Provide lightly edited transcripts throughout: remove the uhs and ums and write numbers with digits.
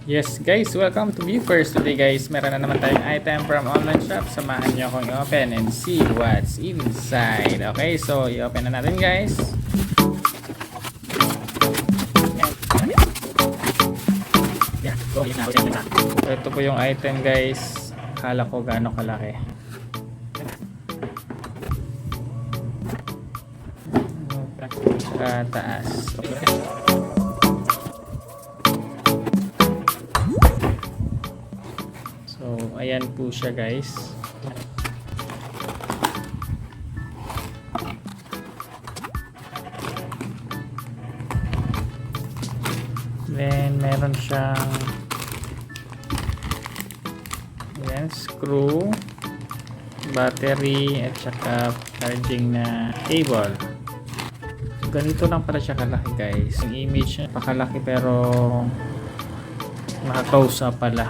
Yes guys, welcome to viewfirst. Today guys, meron na naman tayong item from online shop. Samahan nyo akong i-open and see what's inside. Okay, so i-open na natin guys. So, ito po yung item guys. Akala ko gaano kalaki. Sa taas. Okay. So, ayan po siya guys. Then, meron siyang ayan, screw, battery, at saka charging na cable. So, ganito lang pala siya kalaki guys. Yung image niya pakalaki pero naka-close up pala.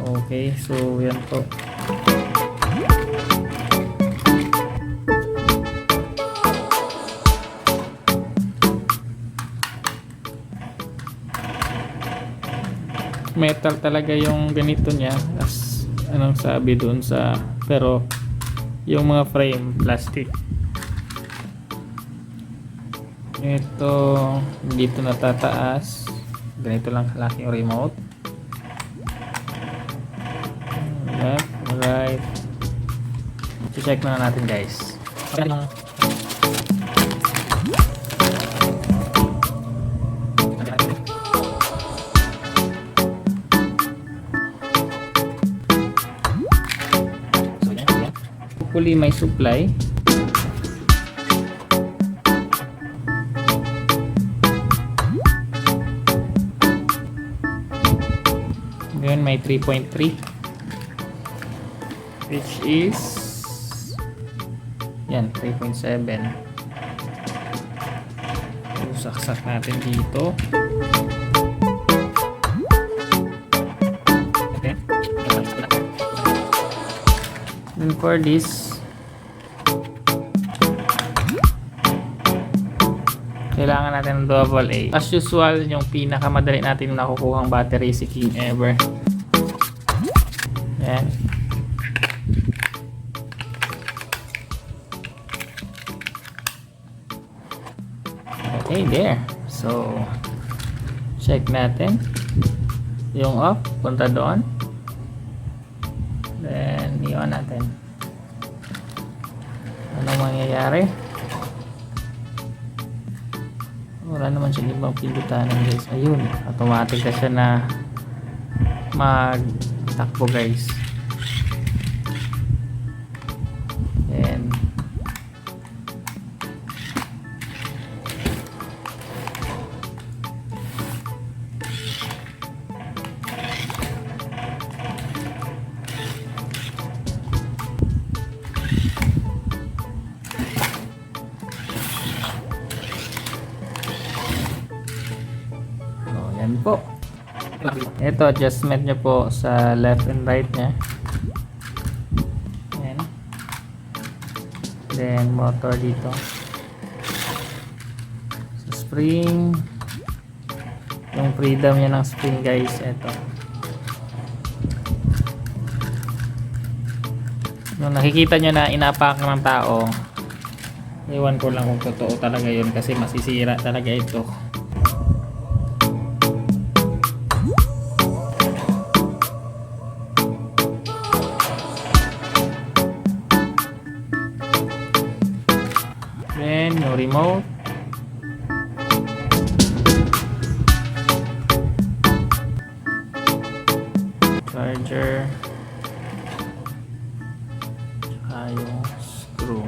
Okay, so yan po. Metal talaga yung ganito niya, as anong sabi dun sa, pero yung mga frame plastic. Ito dito natataas, ganito lang kalaki yung remote. Left, right. I-check na natin guys. Hopefully may supply. Ngayon may 3.3. which is yan 3.7. Saksak natin dito. Okay. And for this, kailangan natin ng double A. As usual, yung pinakamadali natin nakukuhang battery si King Ever. Yan. Okay, there. So, check natin. Yung off, punta doon. Then, i-on natin. Anong mangyayari? Wala naman siya ibang pindutanan guys. Ayun, automatic na siya na magtakbo guys. Then, yan po. Ito adjustment nyo po sa left and right nya. Yan. Then motor dito. Sa spring. Yung freedom nya ng spring guys. Ito. Nung nakikita nyo na inapak ng tao, iwan ko lang kung totoo talaga yun kasi masisira talaga ito. Then yung remote, charger, tsaka yung screw.